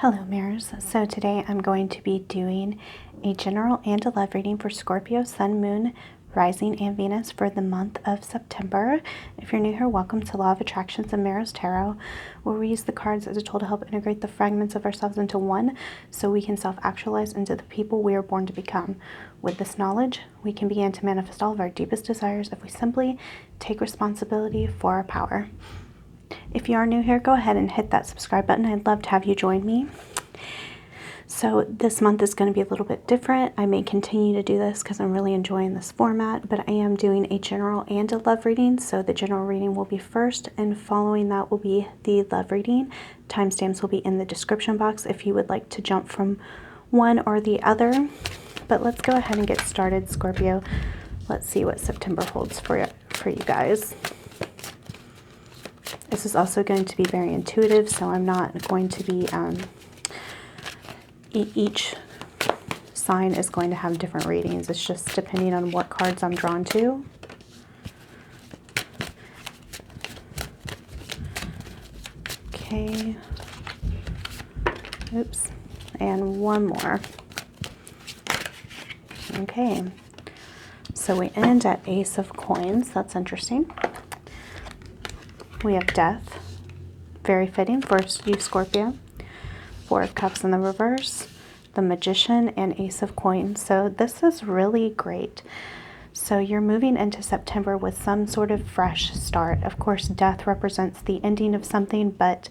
Hello mirrors. So today I'm going to be doing a general and a love reading for Scorpio, Sun, Moon, Rising, and Venus for the month of September. If you're new here, welcome to Law of Attractions and Mirrors Tarot, where we use the cards as a tool to help integrate the fragments of ourselves into one so we can self-actualize into the people we are born to become. With this knowledge, we can begin to manifest all of our deepest desires if we simply take responsibility for our power. If you are new here, go ahead and hit that subscribe button. I'd love to have you join me. So this month is going to be a little bit different. I may continue to do this because I'm really enjoying this format, but I am doing a general and a love reading. So the general reading will be first, and following that will be the love reading. Timestamps will be in the description box if you would like to jump from one or the other. But let's go ahead and get started, Scorpio. Let's see what September holds for you guys. This is also going to be very intuitive, so I'm not going to be, each sign is going to have different readings. It's just depending on what cards I'm drawn to. Okay. Oops. And one more. Okay. So we end at Ace of Coins. That's interesting. We have Death, very fitting for you, Scorpio. Four of Cups in the reverse, the Magician, and Ace of Coins. So this is really great. So you're moving into September with some sort of fresh start. Of course, death represents the ending of something, but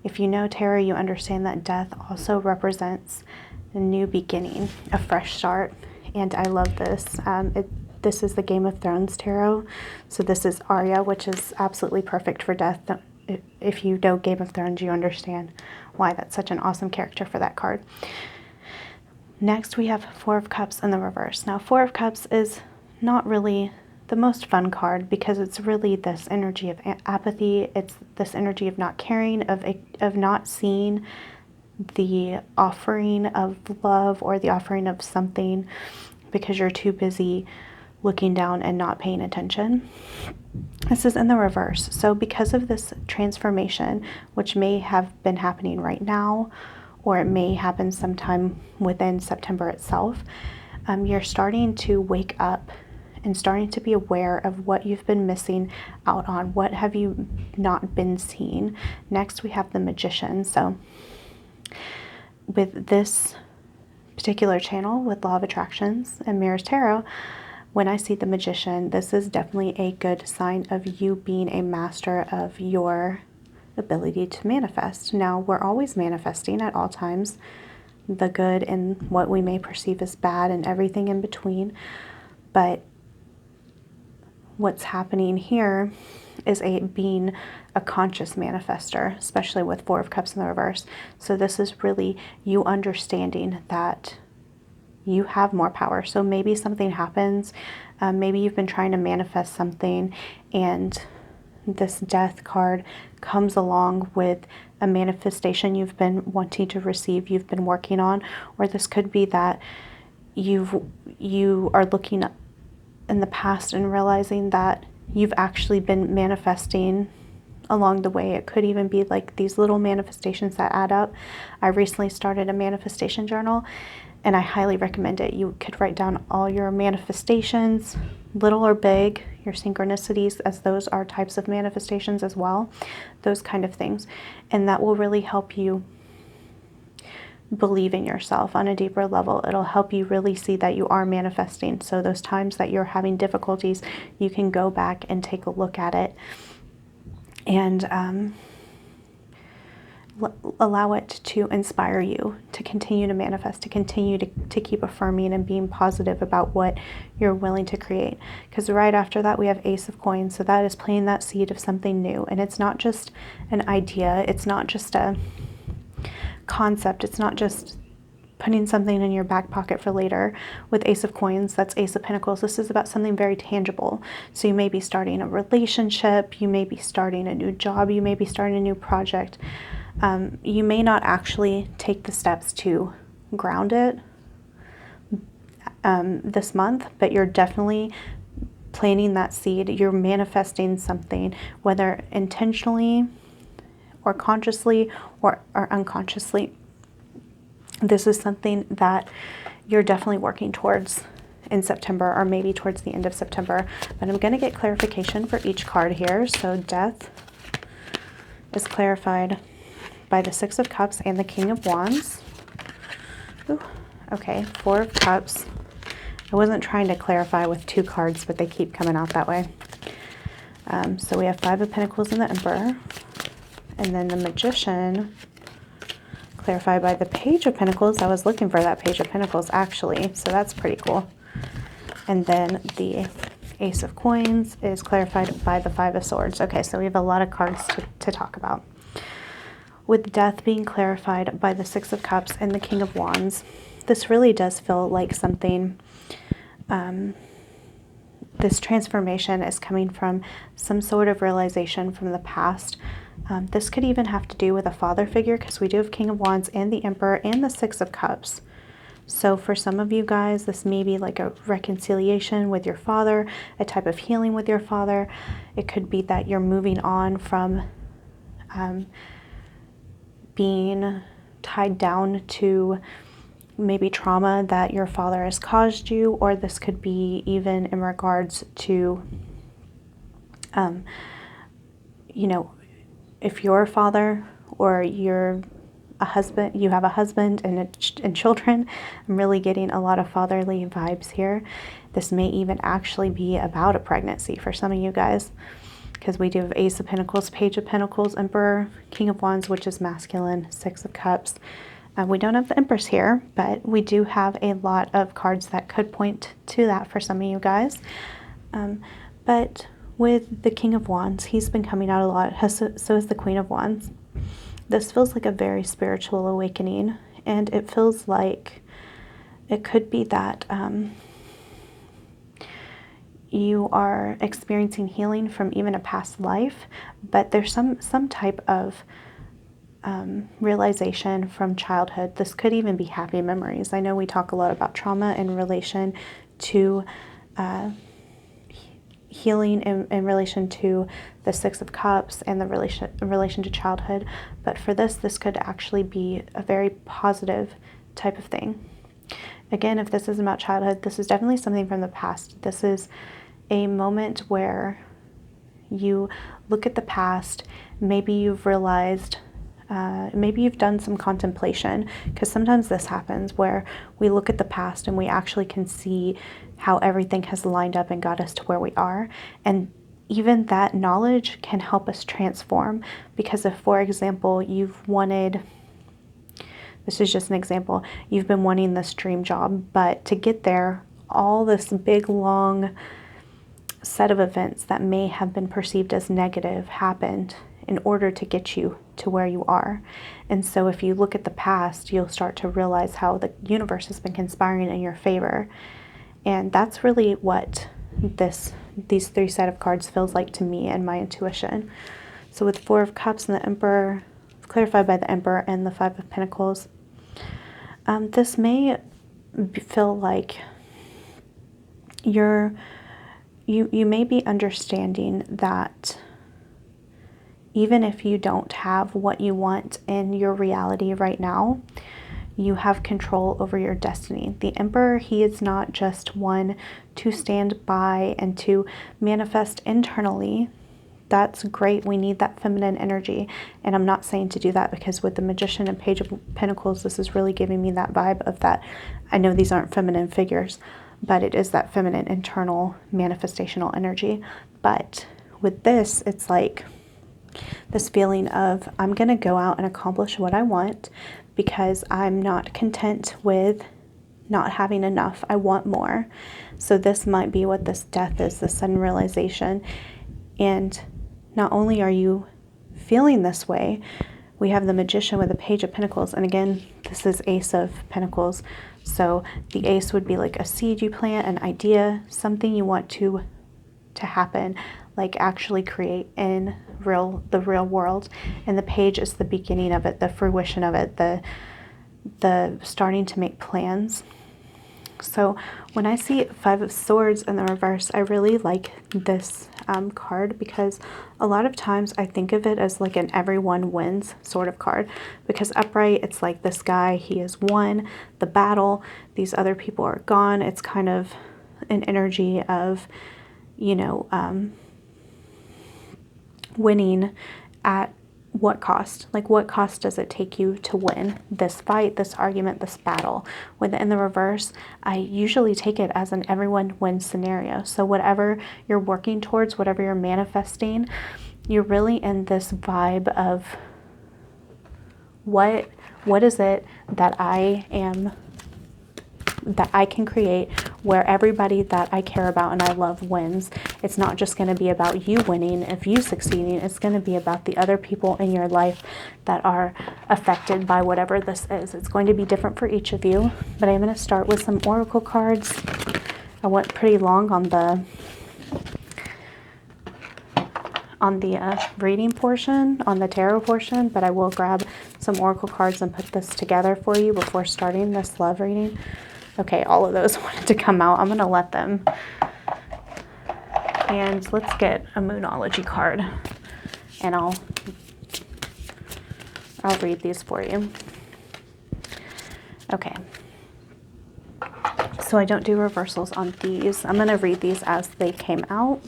if you know tarot, you understand that death also represents a new beginning, a fresh start. And I love this. This is the Game of Thrones tarot. So this is Arya, which is absolutely perfect for death. If you know Game of Thrones, you understand why that's such an awesome character for that card. Next, we have Four of Cups in the reverse. Now, Four of Cups is not really the most fun card because it's really this energy of apathy. It's this energy of not caring, of not seeing the offering of love or the offering of something because you're too busy looking down and not paying attention. This is in the reverse. So because of this transformation, which may have been happening right now, or it may happen sometime within September itself, you're starting to wake up and starting to be aware of what you've been missing out on. What have you not been seeing? Next, we have the Magician. So with this particular channel, with Law of Attractions and Mirrors Tarot, when I see the Magician, this is definitely a good sign of you being a master of your ability to manifest. Now, we're always manifesting at all times, the good and what we may perceive as bad and everything in between. But what's happening here is being a conscious manifester, especially with Four of Cups in the reverse. So this is really you understanding that you have more power. So maybe something happens. Maybe you've been trying to manifest something and this Death card comes along with a manifestation you've been wanting to receive, you've been working on. Or this could be that you are looking in the past and realizing that you've actually been manifesting along the way. It could even be like these little manifestations that add up. I recently started a manifestation journal, and I highly recommend it. You could write down all your manifestations, little or big, your synchronicities, as those are types of manifestations as well, those kind of things. And that will really help you believe in yourself on a deeper level. It'll help you really see that you are manifesting. So those times that you're having difficulties, you can go back and take a look at it and allow it to inspire you to continue to manifest, to continue to keep affirming and being positive about what you're willing to create. Because right after that, we have Ace of Coins. So that is planting that seed of something new. And it's not just an idea. It's not just a concept. It's not just putting something in your back pocket for later. With Ace of Coins, that's Ace of Pentacles. This is about something very tangible. So you may be starting a relationship. You may be starting a new job. You may be starting a new project. You may not actually take the steps to ground it this month, but you're definitely planting that seed. You're manifesting something, whether intentionally or consciously or unconsciously. This is something that you're definitely working towards in September, or maybe towards the end of September. But I'm going to get clarification for each card here. So death is clarified by the Six of Cups and the King of Wands. Ooh, okay, Four of Cups. I wasn't trying to clarify with two cards, but they keep coming out that way. So we have Five of Pentacles and the Emperor. And then the Magician, clarified by the Page of Pentacles. I was looking for that Page of Pentacles, actually, so that's pretty cool. And then the Ace of Coins is clarified by the Five of Swords. Okay, so we have a lot of cards to talk about. With Death being clarified by the Six of Cups and the King of Wands, this really does feel like something, this transformation is coming from some sort of realization from the past. This could even have to do with a father figure, because we do have King of Wands and the Emperor and the Six of Cups. So for some of you guys, this may be like a reconciliation with your father, a type of healing with your father. It could be that you're moving on from being tied down to maybe trauma that your father has caused you, or this could be even in regards to, you know, if you're a father or you're a husband, you have a husband and children. I'm really getting a lot of fatherly vibes here. This may even actually be about a pregnancy for some of you guys, because we do have Ace of Pentacles, Page of Pentacles, Emperor, King of Wands, which is masculine, Six of Cups. We don't have the Empress here, but we do have a lot of cards that could point to that for some of you guys. But with the King of Wands, he's been coming out a lot, so is the Queen of Wands. This feels like a very spiritual awakening, and it feels like it could be that you are experiencing healing from even a past life, but there's some type of realization from childhood. This could even be happy memories. I know we talk a lot about trauma in relation to healing in relation to the Six of Cups and the relation to childhood, but for this could actually be a very positive type of thing. Again, if this is about childhood, this is definitely something from the past. This is a moment where you look at the past, maybe you've realized, maybe you've done some contemplation, because sometimes this happens where we look at the past and we actually can see how everything has lined up and got us to where we are. And even that knowledge can help us transform, because if, for example, you've wanted, this is just an example, you've been wanting this dream job, but to get there, all this big, long set of events that may have been perceived as negative happened in order to get you to where you are. And so if you look at the past, you'll start to realize how the universe has been conspiring in your favor. And that's really what these three set of cards feels like to me and my intuition. So with Four of Cups and the Emperor, clarified by the Emperor and the Five of Pentacles, this may feel like you may be understanding that even if you don't have what you want in your reality right now, you have control over your destiny. The Emperor, he is not just one to stand by and to manifest internally. That's great. We need that feminine energy. And I'm not saying to do that, because with the Magician and Page of Pentacles, this is really giving me that vibe of that. I know these aren't feminine figures, but it is that feminine internal manifestational energy. But with this, it's like this feeling of, I'm going to go out and accomplish what I want, because I'm not content with not having enough. I want more. So this might be what this death is, the sudden realization. And not only are you feeling this way, we have the Magician with the Page of Pentacles. And again, this is Ace of Pentacles. So the Ace would be like a seed you plant, an idea, something you want to happen, like actually create in the real world. And the Page is the beginning of it, the fruition of it, the starting to make plans. So when I see Five of Swords in the reverse, I really like this card, because a lot of times I think of it as like an everyone wins sort of card, because upright, it's like this guy, he has won the battle, these other people are gone. It's kind of an energy of, you know, winning at what cost? Like, what cost does it take you to win this fight, this argument, this battle? With it in the reverse, I usually take it as an everyone wins scenario. So whatever you're working towards, whatever you're manifesting, you're really in this vibe of what is it that I can create where everybody that I care about and I love wins. It's not just going to be about you winning, if you succeeding, it's going to be about the other people in your life that are affected by whatever this is. It's going to be different for each of you, but I'm going to start with some oracle cards. I went pretty long on the reading portion, on the tarot portion, but I will grab some oracle cards and put this together for you before starting this love reading. Okay, all of those wanted to come out. I'm going to let them. And let's get a Moonology card. And I'll read these for you. Okay. So I don't do reversals on these. I'm going to read these as they came out.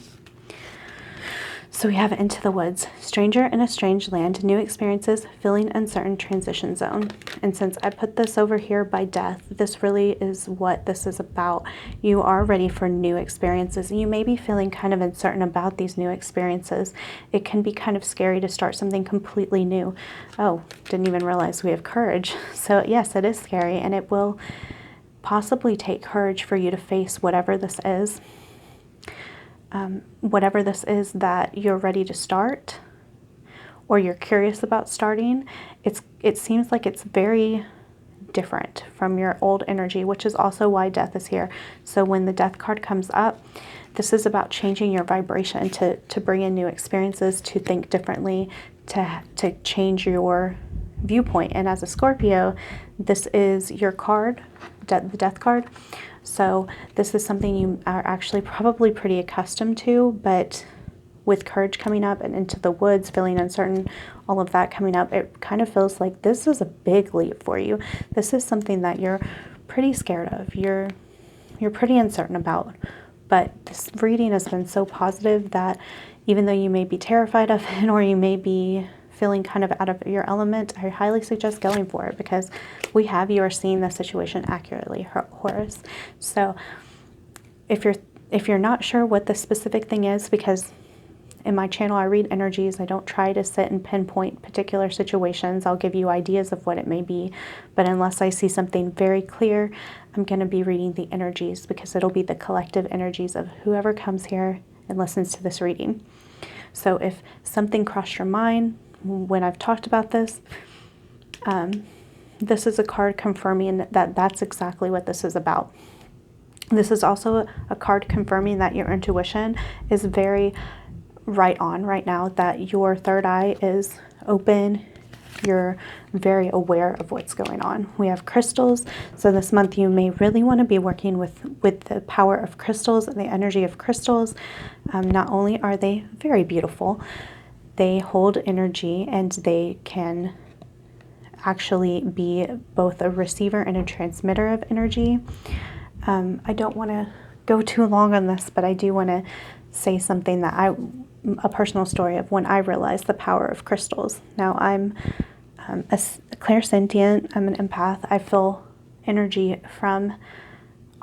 So we have Into the Woods, stranger in a strange land, new experiences, feeling uncertain, transition zone. And since I put this over here by death, this really is what this is about. You are ready for new experiences, and you may be feeling kind of uncertain about these new experiences. It can be kind of scary to start something completely new. Oh, didn't even realize we have courage. So yes, it is scary, and it will possibly take courage for you to face whatever this is. Whatever this is that you're ready to start or you're curious about starting, it seems like it's very different from your old energy, which is also why death is here. So when the death card comes up, this is about changing your vibration to bring in new experiences, to think differently, to change your viewpoint. And as a Scorpio, this is your card, the death card. So this is something you are actually probably pretty accustomed to, but with courage coming up and Into the Woods, feeling uncertain, all of that coming up, it kind of feels like this is a big leap for you. This is something that you're pretty scared of. You're pretty uncertain about. But this reading has been so positive that even though you may be terrified of it or you may be feeling kind of out of your element, I highly suggest going for it, because you are seeing the situation accurately, Horus. So if you're not sure what the specific thing is, because in my channel I read energies, I don't try to sit and pinpoint particular situations. I'll give you ideas of what it may be, but unless I see something very clear, I'm going to be reading the energies, because it'll be the collective energies of whoever comes here and listens to this reading. So if something crossed your mind when I've talked about this, this is a card confirming that that's exactly what this is about. This is also a card confirming that your intuition is very right on right now, that your third eye is open. You're very aware of what's going on. We have crystals. So this month you may really want to be working with the power of crystals and the energy of crystals. Not only are they very beautiful, they hold energy, and they can actually be both a receiver and a transmitter of energy. I don't want to go too long on this, but I do want to say something that a personal story of when I realized the power of crystals. Now I'm a clairsentient, I'm an empath. I feel energy from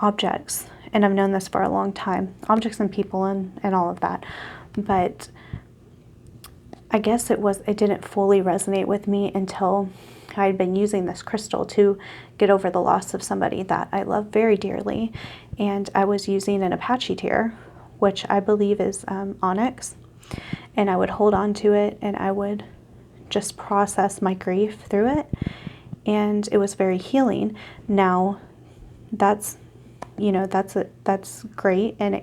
objects, and I've known this for a long time, objects and people and all of that. But I guess it didn't fully resonate with me until I had been using this crystal to get over the loss of somebody that I love very dearly. And I was using an Apache tear, which I believe is onyx. And I would hold on to it, and I would just process my grief through it. And it was very healing. Now, that's great, and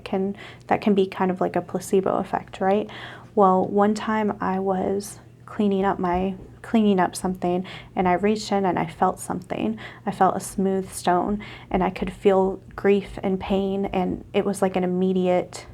that can be kind of like a placebo effect, right? Well, one time I was cleaning up something, and I reached in and I felt something. I felt a smooth stone, and I could feel grief and pain, and it was like an immediate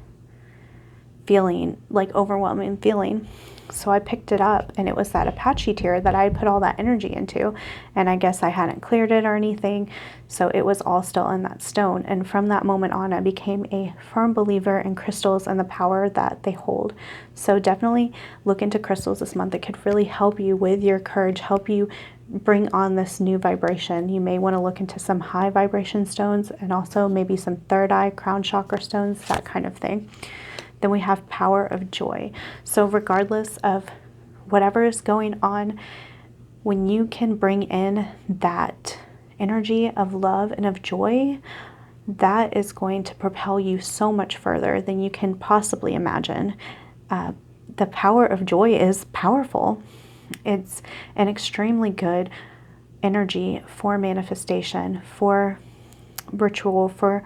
feeling, like overwhelming feeling. So I picked it up, and it was that Apache tear that I had put all that energy into, and I guess I hadn't cleared it or anything, so it was all still in that stone. And from that moment on, I became a firm believer in crystals and the power that they hold. So definitely look into crystals this month. It could really help you with your courage, help you bring on this new vibration. You may want to look into some high vibration stones, and also maybe some third eye, crown chakra stones, that kind of thing. Then we have power of joy. So regardless of whatever is going on, when you can bring in that energy of love and of joy, that is going to propel you so much further than you can possibly imagine. The power of joy is powerful. It's an extremely good energy for manifestation, for ritual, for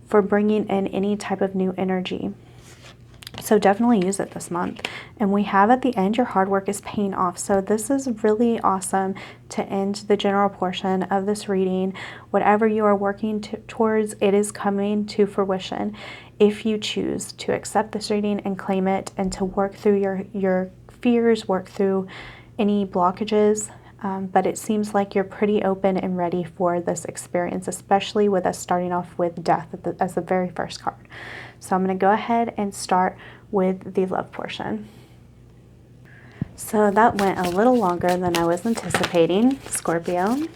bringing in any type of new energy. So definitely use it this month. And we have at the end, your hard work is paying off. So this is really awesome to end the general portion of this reading. Whatever you are working towards, it is coming to fruition. If you choose to accept this reading and claim it, and to work through your fears, work through any blockages. But it seems like you're pretty open and ready for this experience, especially with us starting off with death as the very first card. So I'm going to go ahead and start with the love portion. So that went a little longer than I was anticipating, Scorpio.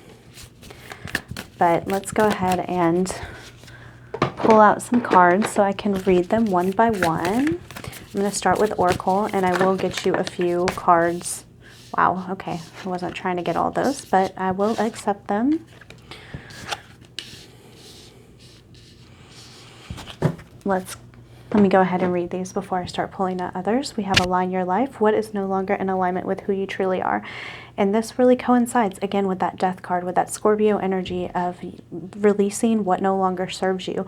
But let's go ahead and pull out some cards so I can read them one by one. I'm going to start with Oracle, and I will get you a few cards. Wow, okay, I wasn't trying to get all those, but I will accept them. Let me go ahead and read these before I start pulling out others. We have Align Your Life. What is no longer in alignment with who you truly are? And this really coincides, again, with that Death card, with that Scorpio energy of releasing what no longer serves you,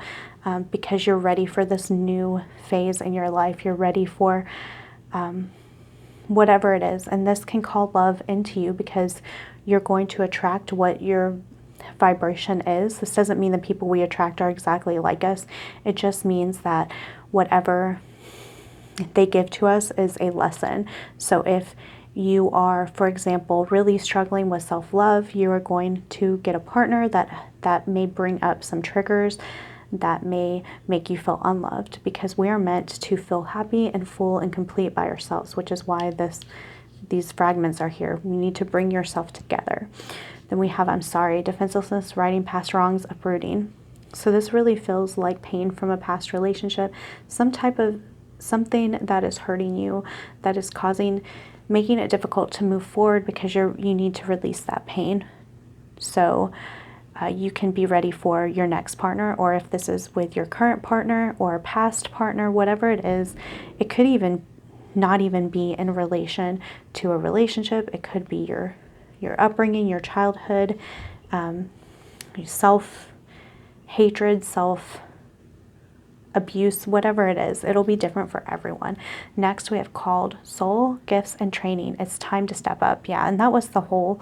because you're ready for this new phase in your life. You're ready for whatever it is. And this can call love into you, because you're going to attract what your vibration is. This doesn't mean the people we attract are exactly like us. It just means that whatever they give to us is a lesson. So if you are, for example, really struggling with self-love, you are going to get a partner that may bring up some triggers that may make you feel unloved, because we are meant to feel happy and full and complete by ourselves, which is why these fragments are here. You need to bring yourself together. Then we have I'm sorry, defenselessness, writing past wrongs, uprooting. So this really feels like pain from a past relationship, something that is hurting you, that is making it difficult to move forward, because you need to release that pain. So you can be ready for your next partner, or if this is with your current partner or past partner, whatever it is, it could even not even be in relation to a relationship. It could be your upbringing, your childhood, self-hatred, self-abuse, whatever it is. It'll be different for everyone. Next, we have called soul, gifts, and training. It's time to step up. Yeah, and that was the whole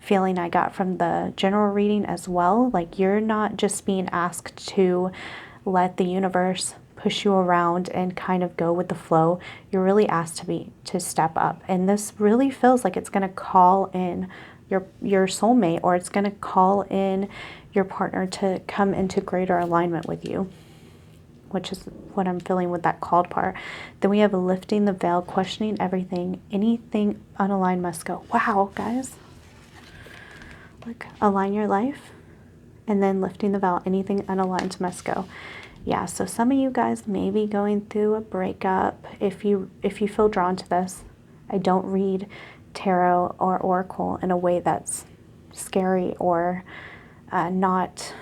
feeling I got from the general reading as well. Like, you're not just being asked to let the universe push you around and kind of go with the flow. You're really asked to step up. And this really feels like it's going to call in your soulmate, or it's going to call in your partner to come into greater alignment with you, which is what I'm feeling with that called part. Then we have lifting the veil, questioning everything. Anything unaligned must go. Wow, guys. Look, align your life, and then lifting the veil, anything unaligned must go. Yeah, so some of you guys may be going through a breakup. If you feel drawn to this, I don't read tarot or oracle in a way that's scary or not.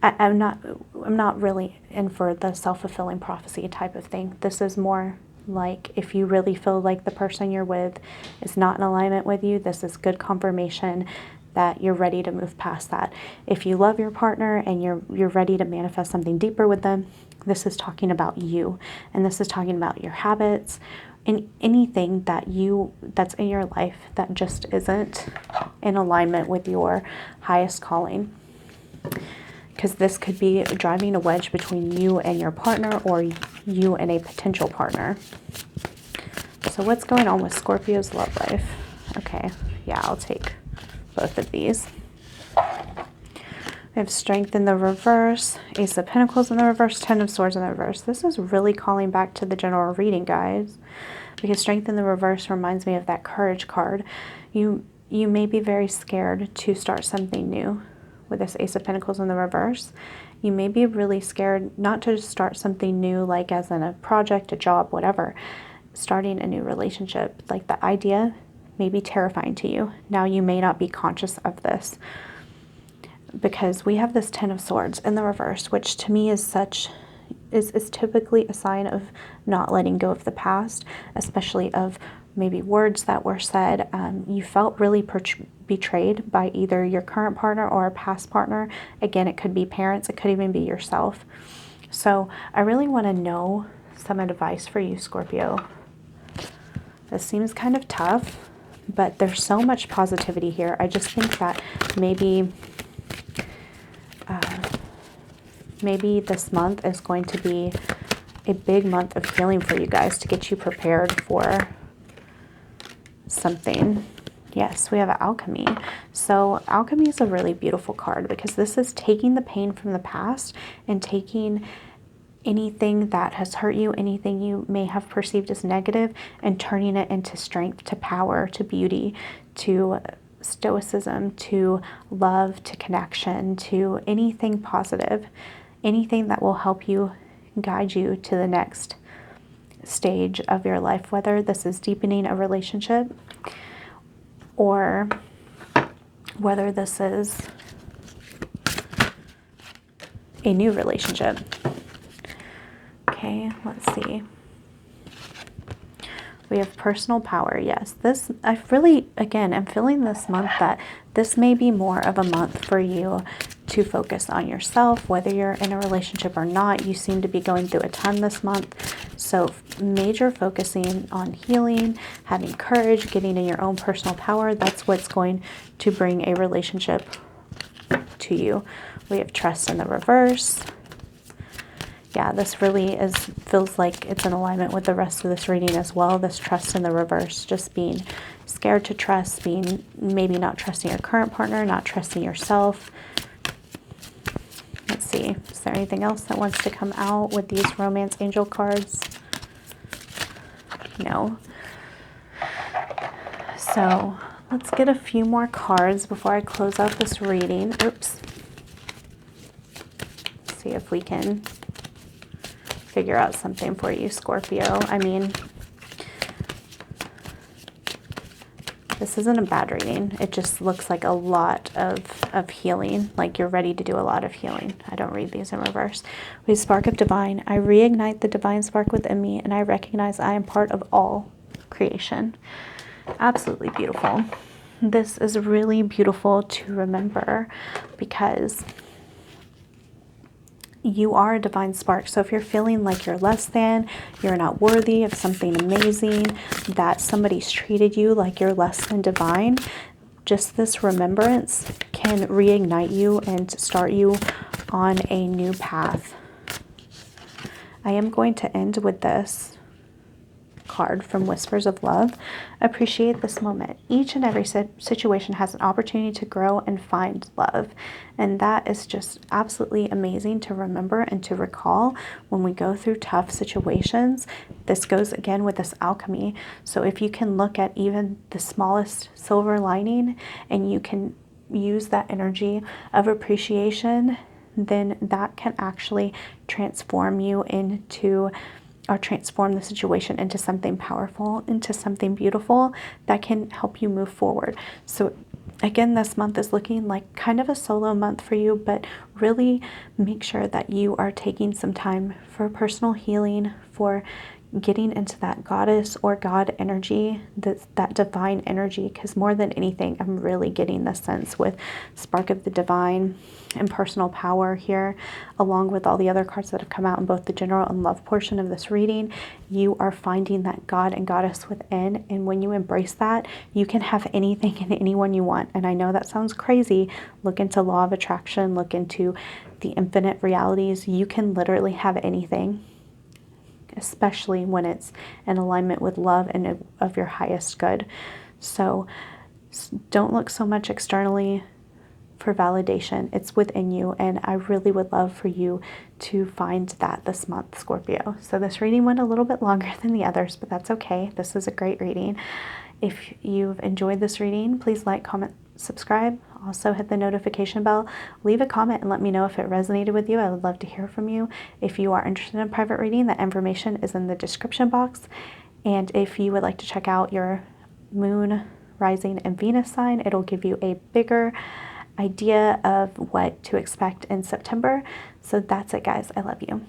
I'm not really in for the self-fulfilling prophecy type of thing. This is more like, if you really feel like the person you're with is not in alignment with you, this is good confirmation that you're ready to move past that. If you love your partner and you're ready to manifest something deeper with them, this is talking about you, and this is talking about your habits and anything that's in your life that just isn't in alignment with your highest calling. because this could be driving a wedge between you and your partner, or you and a potential partner. So what's going on with Scorpio's love life? Okay, yeah, I'll take both of these. We have Strength in the reverse, Ace of Pentacles in the reverse, Ten of Swords in the reverse. This is really calling back to the general reading, guys, because Strength in the reverse reminds me of that Courage card. You may be very scared to start something new with this Ace of Pentacles in the reverse. You may be really scared not to start something new, like as in a project, a job, whatever. Starting a new relationship, like the idea may be terrifying to you. Now you may not be conscious of this, because we have this Ten of Swords in the reverse, which to me is typically a sign of not letting go of the past, especially of maybe words that were said. You felt really betrayed by either your current partner or a past partner. Again, it could be parents, it could even be yourself. So I really want to know some advice for you, Scorpio. This seems kind of tough, but there's so much positivity here. I just think that maybe this month is going to be a big month of healing for you guys, to get you prepared for something. Yes, we have Alchemy. So Alchemy is a really beautiful card, because this is taking the pain from the past and taking anything that has hurt you, anything you may have perceived as negative, and turning it into strength, to power, to beauty, to stoicism, to love, to connection, to anything positive, anything that will help you, guide you to the next stage of your life, whether this is deepening a relationship or whether this is a new relationship. Okay, let's see. We have personal power. Yes, this, I really, again, I'm feeling this month that this may be more of a month for you to focus on yourself, whether you're in a relationship or not. You seem to be going through a ton this month. So major focusing on healing, having courage, getting in your own personal power. That's what's going to bring a relationship to you. We have Trust in the reverse. Yeah, this really feels like it's in alignment with the rest of this reading as well. This Trust in the reverse, just being scared to trust, being maybe not trusting your current partner, not trusting yourself. Let's see, is there anything else that wants to come out with these Romance Angel cards? No. So let's get a few more cards before I close out this reading. Oops. Let's see if we can figure out something for you, Scorpio. I mean, this isn't a bad reading. It just looks like a lot of healing, like you're ready to do a lot of healing. I don't read these in reverse. We have Spark of Divine. I reignite the divine spark within me, and I recognize I am part of all creation. Absolutely beautiful. This is really beautiful to remember, because you are a divine spark. So if you're feeling like you're less than, you're not worthy of something amazing, that somebody's treated you like you're less than divine, just this remembrance can reignite you and start you on a new path. I am going to end with this card from Whispers of Love. Appreciate this moment. Each and every situation has an opportunity to grow and find love. And that is just absolutely amazing to remember and to recall when we go through tough situations. This goes again with this alchemy. So if you can look at even the smallest silver lining and you can use that energy of appreciation, then that can actually transform you into, or transform the situation into something powerful, into something beautiful that can help you move forward. So again, this month is looking like kind of a solo month for you, but really make sure that you are taking some time for personal healing, for getting into that goddess or God energy, that divine energy, because more than anything, I'm really getting the sense with Spark of the Divine and Personal Power here, along with all the other cards that have come out in both the general and love portion of this reading. You are finding that God and Goddess within, and when you embrace that, you can have anything and anyone you want. And I know that sounds crazy. Look into law of attraction, look into the infinite realities. You can literally have anything, especially when it's in alignment with love and of your highest good. So don't look so much externally for validation. It's within you, and I really would love for you to find that this month, Scorpio. So this reading went a little bit longer than the others, but that's okay. This is a great reading. If you've enjoyed this reading, please like, comment, subscribe. Also hit the notification bell. Leave a comment and let me know if it resonated with you. I would love to hear from you. If you are interested in a private reading, that information is in the description box. And if you would like to check out your moon, rising, and Venus sign, it'll give you a bigger idea of what to expect in September. So that's it, guys. I love you.